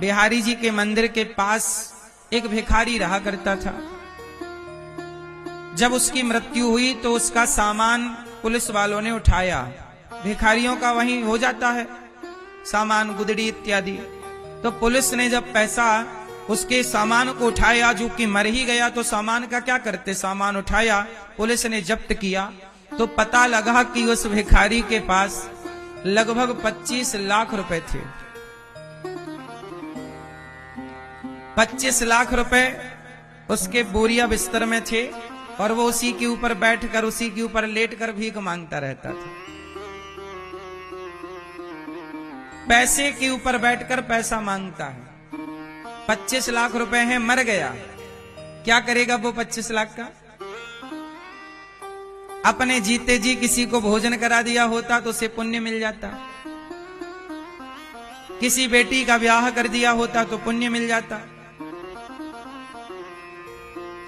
बिहारी जी के मंदिर के पास एक भिखारी रहा करता था। जब उसकी मृत्यु हुई तो उसका सामान पुलिस वालों ने उठाया। भिखारियों का वहीं हो जाता है सामान, गुदड़ी इत्यादि। तो पुलिस ने जब पैसा उसके सामान को उठाया, जो कि मर ही गया तो सामान का क्या करते, सामान उठाया, पुलिस ने जब्त किया तो पता लगा कि उस भिखारी के पास लगभग 25 लाख रुपए थे। 25 लाख रुपए उसके बोरिया बिस्तर में थे और वो उसी के ऊपर बैठकर, उसी के ऊपर लेटकर भीख मांगता रहता था। पैसे के ऊपर बैठकर पैसा मांगता है। 25 लाख रुपए हैं, मर गया, क्या करेगा वो 25 लाख का? अपने जीते जी किसी को भोजन करा दिया होता तो उसे पुण्य मिल जाता। किसी बेटी का ब्याह कर दिया होता तो पुण्य मिल जाता।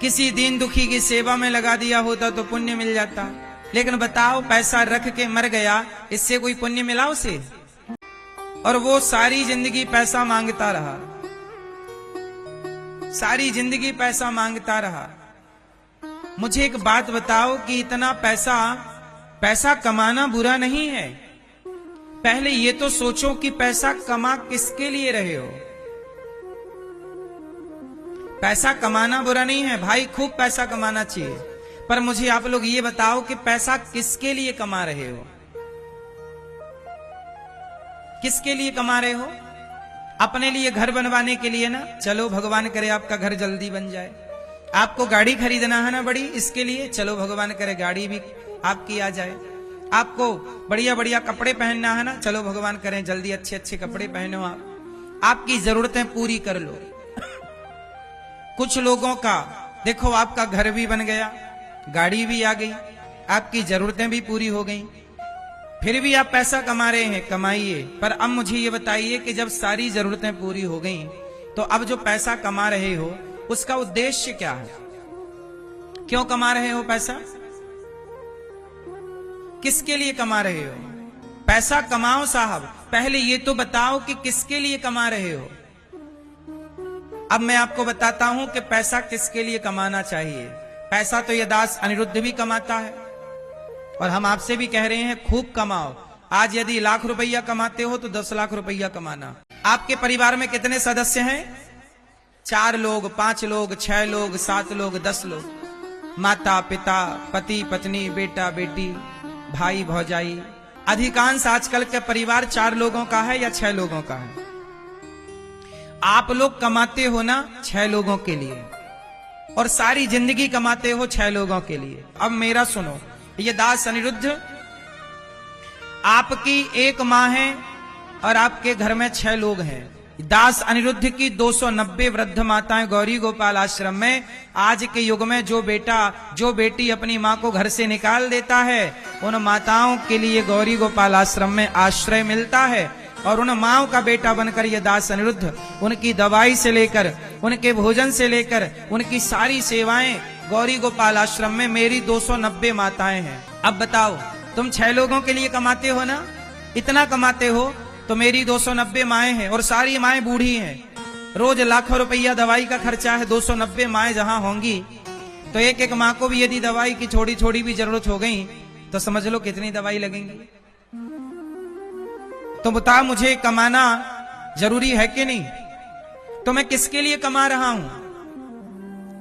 किसी दीन दुखी की सेवा में लगा दिया होता तो पुण्य मिल जाता। लेकिन बताओ, पैसा रख के मर गया, इससे कोई पुण्य मिला उसे? और वो सारी जिंदगी पैसा मांगता रहा, सारी जिंदगी पैसा मांगता रहा। मुझे एक बात बताओ कि इतना पैसा कमाना बुरा नहीं है। पहले ये तो सोचो कि पैसा कमा किसके लिए रहे हो। पैसा कमाना बुरा नहीं है भाई, खूब पैसा कमाना चाहिए, पर मुझे आप लोग ये बताओ कि पैसा किसके लिए कमा रहे हो? किसके लिए कमा रहे हो? अपने लिए घर बनवाने के लिए ना? चलो भगवान करे आपका घर जल्दी बन जाए। आपको गाड़ी खरीदना है ना बड़ी, इसके लिए चलो भगवान करे गाड़ी भी आपकी आ जाए। आपको बढ़िया बढ़िया कपड़े पहनना है ना, चलो भगवान करें जल्दी अच्छे अच्छे कपड़े पहनो। आपकी जरूरतें पूरी कर लो। कुछ लोगों का देखो, आपका घर भी बन गया, गाड़ी भी आ गई, आपकी जरूरतें भी पूरी हो गई, फिर भी आप पैसा कमा रहे हैं। कमाइए, पर अब मुझे ये बताइए कि जब सारी जरूरतें पूरी हो गई तो अब जो पैसा कमा रहे हो उसका उद्देश्य क्या है? क्यों कमा रहे हो पैसा? किसके लिए कमा रहे हो? पैसा कमाओ साहब, पहले ये तो बताओ कि किसके लिए कमा रहे हो। अब मैं आपको बताता हूं कि पैसा किसके लिए कमाना चाहिए। पैसा तो ये दास अनिरुद्ध भी कमाता है और हम आपसे भी कह रहे हैं खूब कमाओ। आज यदि लाख रुपया कमाते हो तो 10 लाख रुपया कमाना। आपके परिवार में कितने सदस्य हैं? 4 लोग, 5 लोग, 6 लोग, 7 लोग, 10 लोग। माता पिता, पति पत्नी, बेटा बेटी, भाई भौजाई। अधिकांश आजकल के परिवार 4 लोगों का है या 6 लोगों का है? आप लोग कमाते हो ना 6 लोगों के लिए, और सारी जिंदगी कमाते हो 6 लोगों के लिए। अब मेरा सुनो, ये दास अनिरुद्ध, आपकी 1 माँ है और आपके घर में 6 लोग हैं। दास अनिरुद्ध की 290 वृद्ध माताएं गौरी गोपाल आश्रम में। आज के युग में जो बेटी अपनी माँ को घर से निकाल देता है, उन माताओं के लिए गौरी गोपाल आश्रम में आश्रय मिलता है। और उन माओ का बेटा बनकर ये दास अनिरुद्ध उनकी दवाई से लेकर, उनके भोजन से लेकर, उनकी सारी सेवाएं गौरी गोपाल आश्रम में मेरी 290 माताएं हैं। अब बताओ, तुम 6 लोगों के लिए कमाते हो ना? इतना कमाते हो तो मेरी 290 माएं हैं और सारी माएं बूढ़ी हैं। रोज लाखों रुपया दवाई का खर्चा है। 290 माएं जहां होंगी तो एक एक माँ को भी यदि दवाई की थोड़ी थोड़ी भी जरूरत हो गई तो समझ लो कितनी दवाई लगेंगी। तो बता, मुझे कमाना जरूरी है कि नहीं? तो मैं किसके लिए कमा रहा हूं?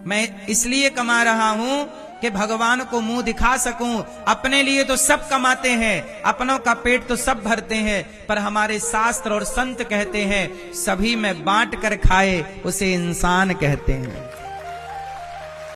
मैं इसलिए कमा रहा हूं कि भगवान को मुंह दिखा सकूं। अपने लिए तो सब कमाते हैं, अपनों का पेट तो सब भरते हैं, पर हमारे शास्त्र और संत कहते हैं सभी में बांट कर खाए उसे इंसान कहते हैं।